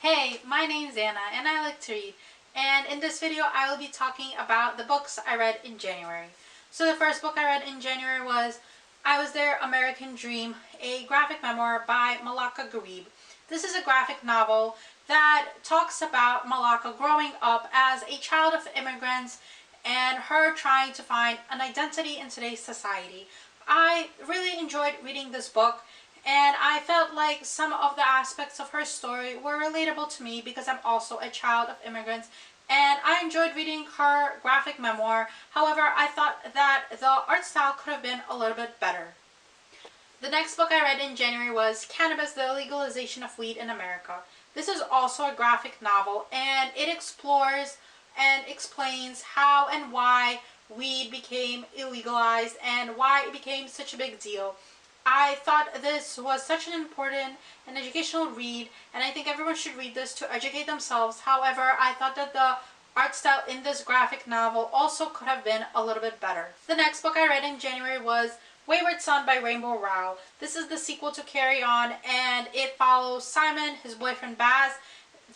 Hey, my name's Anna and I like to read, and in this video I will be talking about the books I read in January. So the first book I read in January was I Was Their American Dream, a graphic memoir by Malaka Gharib. This is a graphic novel that talks about Malaka growing up as a child of immigrants and her trying to find an identity in today's society. I really enjoyed reading this book, and I felt like some of the aspects of her story were relatable to me because I'm also a child of immigrants, and I enjoyed reading her graphic memoir. However, I thought that the art style could have been a little bit better. The next book I read in January was Cannabis, the Illegalization of Weed in America. This is also a graphic novel, and it explores and explains how and why weed became illegalized and why it became such a big deal. I thought this was such an important and educational read, and I think everyone should read this to educate themselves. However, I thought that the art style in this graphic novel also could have been a little bit better. The next book I read in January was Wayward Son by Rowell. This is the sequel to Carry On, and it follows Simon, his boyfriend Baz,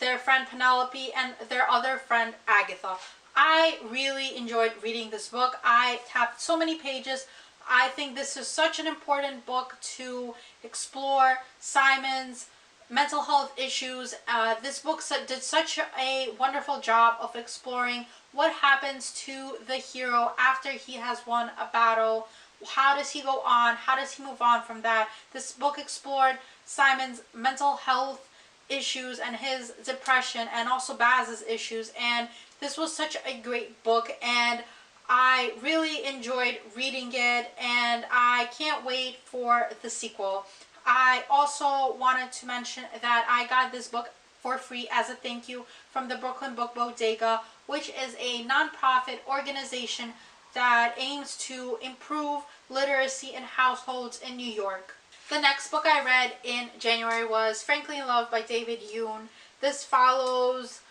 their friend Penelope, and their other friend Agatha. I really enjoyed reading this book. I tapped so many pages. I think this is such an important book to explore Simon's mental health issues. This book did such a wonderful job of exploring what happens to the hero after he has won a battle. How does he go on? How does he move on from that? This book explored Simon's mental health issues and his depression, and also Baz's issues, and this was such a great book, and I really enjoyed reading it, and I can't wait for the sequel. I also wanted to mention that I got this book for free as a thank you from the Brooklyn Book Bodega, which is a non-profit organization that aims to improve literacy in households in New York. The next book I read in January was Frankly in Love by David Yoon. This follows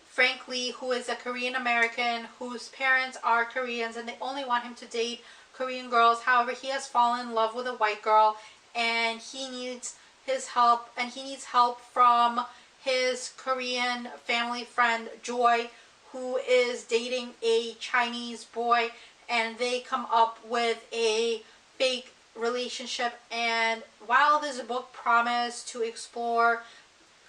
Frank Lee, who is a Korean American whose parents are Koreans and they only want him to date Korean girls. However, he has fallen in love with a white girl and he needs his help, and he needs help from his Korean family friend Joy, who is dating a Chinese boy, and they come up with a fake relationship. And while this book promised to explore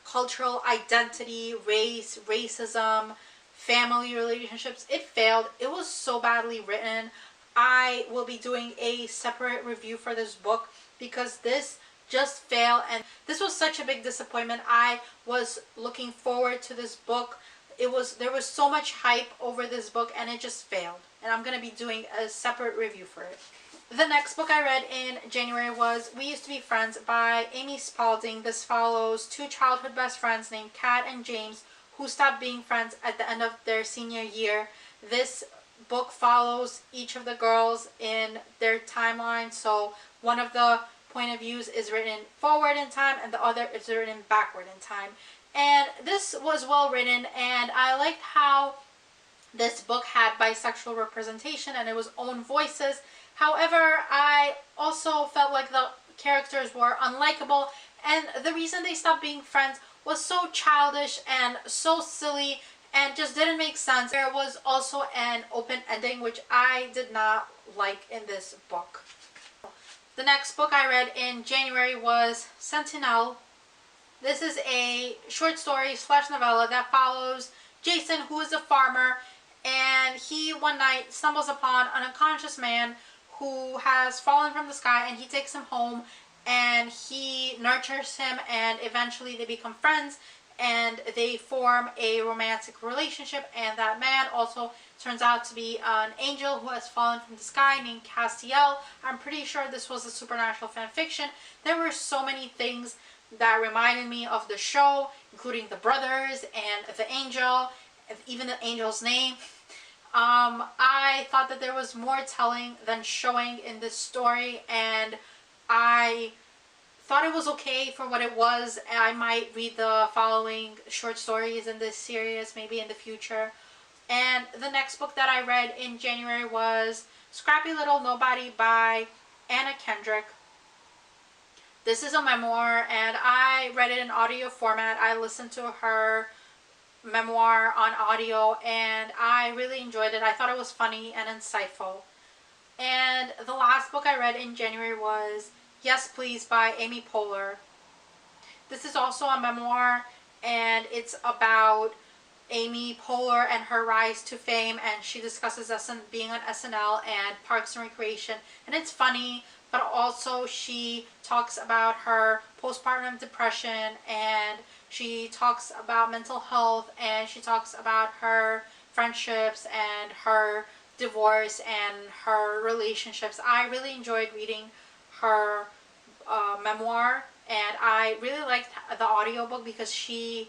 cultural identity, race, racism, family relationships, it failed. It was so badly written. I will be doing a separate review for this book because this just failed, and this was such a big disappointment. I was looking forward to this book. There was so much hype over this book, and it just failed, and I'm going to be doing a separate review for it. The next book I read in January was We Used to Be Friends by Amy Spalding. This follows two childhood best friends named Kat and James who stopped being friends at the end of their senior year. This book follows each of the girls in their timeline. So one of the point of views is written forward in time and the other is written backward in time. And this was well written, and I liked how this book had bisexual representation and it was own voices. However, I also felt like the characters were unlikable, and the reason they stopped being friends was so childish and so silly and just didn't make sense. There was also an open ending, which I did not like in this book. The next book I read in January was Sentinel. This is a short story / novella that follows Jason, who is a farmer, and he one night stumbles upon an unconscious man who has fallen from the sky, and he takes him home and he nurtures him, and eventually they become friends and they form a romantic relationship. And that man also turns out to be an angel who has fallen from the sky named Castiel. I'm pretty sure this was a supernatural fan fiction. There were so many things that reminded me of the show, including the brothers and the angel, even the angel's name. I thought that there was more telling than showing in this story, and I thought it was okay for what it was. I might read the following short stories in this series maybe in the future. And the next book that I read in January was Scrappy Little Nobody by Kendrick. This is a memoir, and I read it in audio format. I listened to her memoir on audio, and I really enjoyed it. I thought it was funny and insightful. And the last book I read in January was Yes Please by Amy Poehler. This is also a memoir, and it's about Amy Poehler and her rise to fame, and she discusses being on SNL and Parks and Recreation, and it's funny, but also she talks about her postpartum depression, and she talks about mental health, and she talks about her friendships and her divorce and her relationships. I really enjoyed reading her memoir, and I really liked the audiobook because she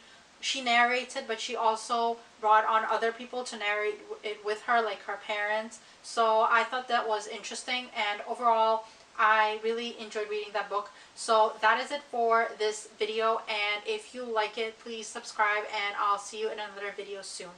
narrated, but she also brought on other people to narrate it with her, like her parents. So I thought that was interesting, and overall I really enjoyed reading that book. So that is it for this video, and if you like it, please subscribe, and I'll see you in another video soon.